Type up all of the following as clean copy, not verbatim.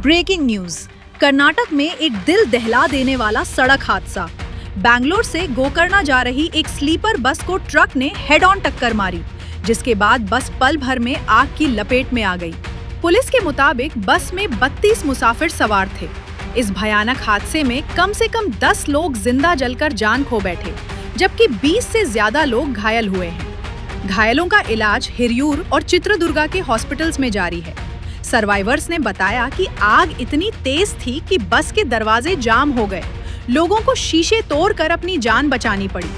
Breaking news. Karnataka में एक दिल दहला देने वाला सड़क हादसा। बैंगलोर से गोकर्णा जा रही एक स्लीपर बस को ट्रक ने हेड ऑन टक्कर मारी, जिसके बाद बस पल भर में आग की लपेट में आ गई। पुलिस के मुताबिक बस में 32 मुसाफिर सवार थे। इस भयानक हादसे में कम से कम 10 लोग जिंदा जलकर जान खो बैठे, जबकि 20 से ज्यादा लोग घायल हुए हैं। घायलों का इलाज हिरियूर और चित्रदुर्गा के हॉस्पिटल्स में जारी है। सर्वाइवर्स ने बताया कि आग इतनी तेज थी कि बस के दरवाजे जाम हो गए। लोगों को शीशे तोड़कर अपनी जान बचानी पड़ी।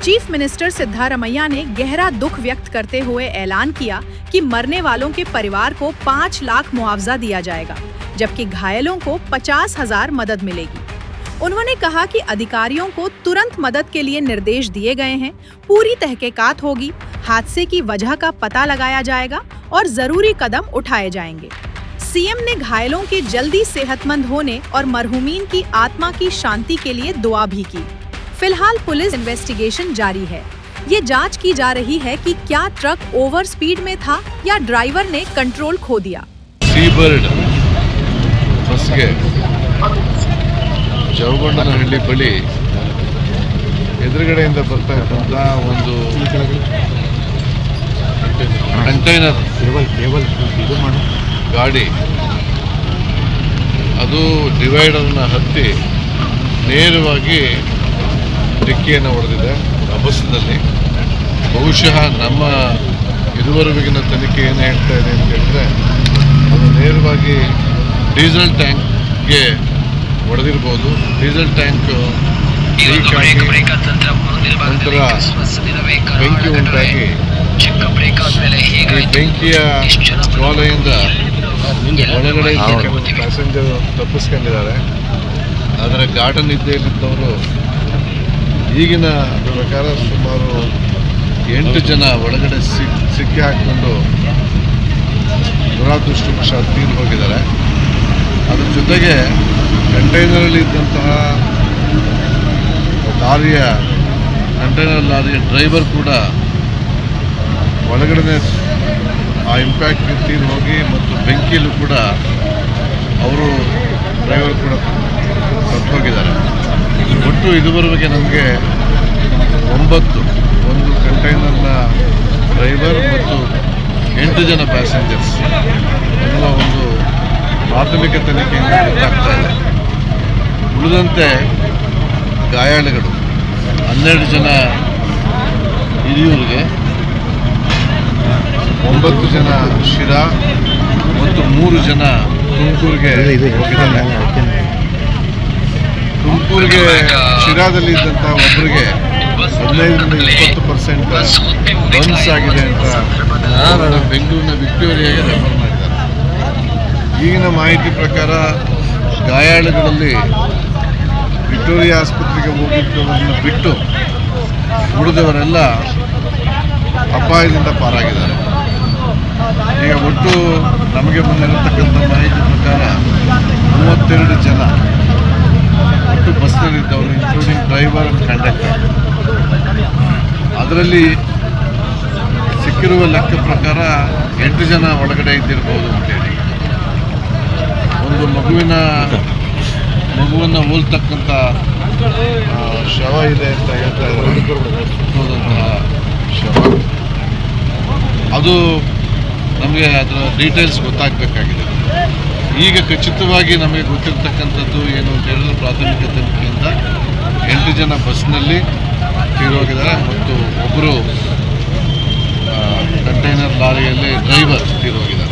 चीफ मिनिस्टर सिद्धारमैया ने गहरा दुख व्यक्त करते हुए ऐलान किया कि मरने वालों के परिवार को 5 लाख मुआवजा दिया जाएगा, जबकि घायलों को 50,000 मदद मिलेगी। उन्होंने कहा कि अधिकारियों को तुरंत मदद के लिए निर्देश दिए गए हैं। पूरी तहकीकात होगी, हादसे की वजह का पता लगाया जाएगा और जरूरी कदम उठाए जाएंगे। सीएम ने घायलों के जल्दी सेहतमंद होने और मरहूमीन की आत्मा की शांति के लिए दुआ भी की। फिलहाल पुलिस इन्वेस्टिगेशन जारी है। ये जांच की जा रही है कि क्या ट्रक ओवर स्पीड में था या ड्राइवर ने कंट्रोल खो दिया। सीबर्ड ಬಸ್ಗೆ ಜವಗೊಂಡನಹಳ್ಳಿ ಬಳಿ ಎದುರುಗಡೆಯಿಂದ ಬರ್ತಾ ಇದ್ದಂಥ ಒಂದು ಕಂಟೈನರ್ ಗಾಡಿ ಅದು ಡಿವೈಡರ್ನ ಹತ್ತಿ ನೇರವಾಗಿ ಡಿಕ್ಕಿಯನ್ನು ಹೊಡೆದಿದೆ ಆ ಬಸ್ನಲ್ಲಿ. ಬಹುಶಃ ನಮ್ಮ ಇದುವರೆಗಿನ ತನಿಖೆ ಏನು ಹೇಳ್ತಾ ಇದೆ ಅಂತ ಹೇಳಿದ್ರೆ, ಅದು ನೇರವಾಗಿ ಡೀಸೆಲ್ ಟ್ಯಾಂಕ್ಗೆ ಹೊಡೆದಿರ್ಬೋದು. ಡೀಸೆಲ್ ಟ್ಯಾಂಕ್ ನಂತರ ಬೆಂಕಿ ಉಂಟಾಗಿ ಈ ಬೆಂಕಿಯ ಜ್ವಾಲೆಯಿಂದ ಒಳಗಡೆ ಪ್ಯಾಸೆಂಜರ್ ತಪ್ಪಿಸ್ಕೊಂಡಿದ್ದಾರೆ. ಅದರ ಗಾಢ ನಿದ್ದೆಯಲ್ಲಿದ್ದವರು ಈಗಿನ ಪ್ರಕಾರ ಸುಮಾರು 8 ಜನ ಒಳಗಡೆ ಸಿಕ್ಕಿ ಹಾಕಿಕೊಂಡು ದುರಾದೃಷ್ಟವಶಾತ್ ತೀರಿ ಹೋಗಿದ್ದಾರೆ. ಅದ್ರ ಜೊತೆಗೆ ಕಂಟೈನರಲ್ಲಿ ಇದ್ದಂತಹ ಕಂಟೈನರ್ ಲಾರಿಯ ಡ್ರೈವರ್ ಕೂಡ ಒಳಗಡೆ ಆ ಇಂಪ್ಯಾಕ್ಟ್ ತೀರಿ ಹೋಗಿ ಮತ್ತು ಬೆಂಕಿಯಲ್ಲೂ ಕೂಡ ಅವರು ಡ್ರೈವರ್ ಕೂಡ ಸತ್ತು ಹೋಗಿದ್ದಾರೆ. ಒಟ್ಟು ಇದುವರೆಗೆ ನಮಗೆ 9 ಒಂದು ಕಂಟೈನರ್ನ ಡ್ರೈವರ್ ಮತ್ತು 8 ಜನ ಪ್ಯಾಸೆಂಜರ್ಸ್ ಎನ್ನುವ ಒಂದು ಪ್ರಾಥಮಿಕ ತನಿಖೆಯಿಂದ ಗೊತ್ತಾಗ್ತಾ ಇದೆ. ಉಳಿದಂತೆ ಗಾಯಾಳುಗಳು 12 ಜನ ಹಿರಿಯೂರಿಗೆ, 9 ಜನ ಶಿರಾ ಮತ್ತು 3 ಜನ ತುಮಕೂರಿಗೆ ಹೋಗಿದ್ದಾರೆ. ತುಮಕೂರಿಗೆ ಶಿರಾದಲ್ಲಿ ಇದ್ದಂಥ ಒಬ್ಬರಿಗೆ 15% ಬನ್ಸ್ ಆಗಿದೆ ಅಂತ ಬೆಂಗಳೂರಿನ ವಿಕ್ಟೋರಿಯಾಗೆ ರೆಫರ್ ಮಾಡಿದ್ದಾರೆ. ಈಗಿನ ಮಾಹಿತಿ ಪ್ರಕಾರ ಗಾಯಾಳುಗಳಲ್ಲಿ ವಿಕ್ಟೋರಿಯಾ ಆಸ್ಪತ್ರೆಗೆ ಹೋಗಿದ್ದವರನ್ನು ಬಿಟ್ಟು ಉಳಿದವರೆಲ್ಲ ಅಪಾಯದಿಂದ ಪಾರಾಗಿದ್ದಾರೆ. ಈಗ ಒಟ್ಟು ನಮಗೆ ಬಂದಿರತಕ್ಕಂಥ ಮಾಹಿತಿ ಪ್ರಕಾರ 32 ಜನ ಒಟ್ಟು ಬಸ್ನಲ್ಲಿದ್ದವರು, ಇನ್ಕ್ಲೂಡಿಂಗ್ ಡ್ರೈವರ್ ಆ್ಯಂಡ್ ಕಂಡಕ್ಟರ್. ಅದರಲ್ಲಿ ಸಿಕ್ಕಿರುವ ಲೆಕ್ಕ ಪ್ರಕಾರ 8 ಜನ ಒಳಗಡೆ ಇದ್ದಿರ್ಬೋದು ಅಂತೇಳಿ. ಒಂದು ಮಗುವನ್ನು ಹೋಲ್ತಕ್ಕಂಥ ಶವ ಇದೆ ಅಂತ ಹೇಳ್ತಾ ಇದ್ದಾರೆ. ಶವ ಅದು ನಮಗೆ ಅದರ ಡೀಟೇಲ್ಸ್ ಗೊತ್ತಾಗಬೇಕಾಗಿದೆ. ಈಗ ಖಚಿತವಾಗಿ ನಮಗೆ ಗೊತ್ತಿರತಕ್ಕಂಥದ್ದು ಏನು ಅಂತ ಹೇಳಿದ್ರೆ, ಪ್ರಾಥಮಿಕ ತನಿಖೆಯಿಂದ 8 ಜನ ಬಸ್ನಲ್ಲಿ ತೀರೋಗಿದ್ದಾರೆ ಮತ್ತು ಒಬ್ಬರು ಕಂಟೈನರ್ ಲಾರಿಯಲ್ಲಿ ಡ್ರೈವರ್ ತೀರೋಗಿದ್ದಾರೆ.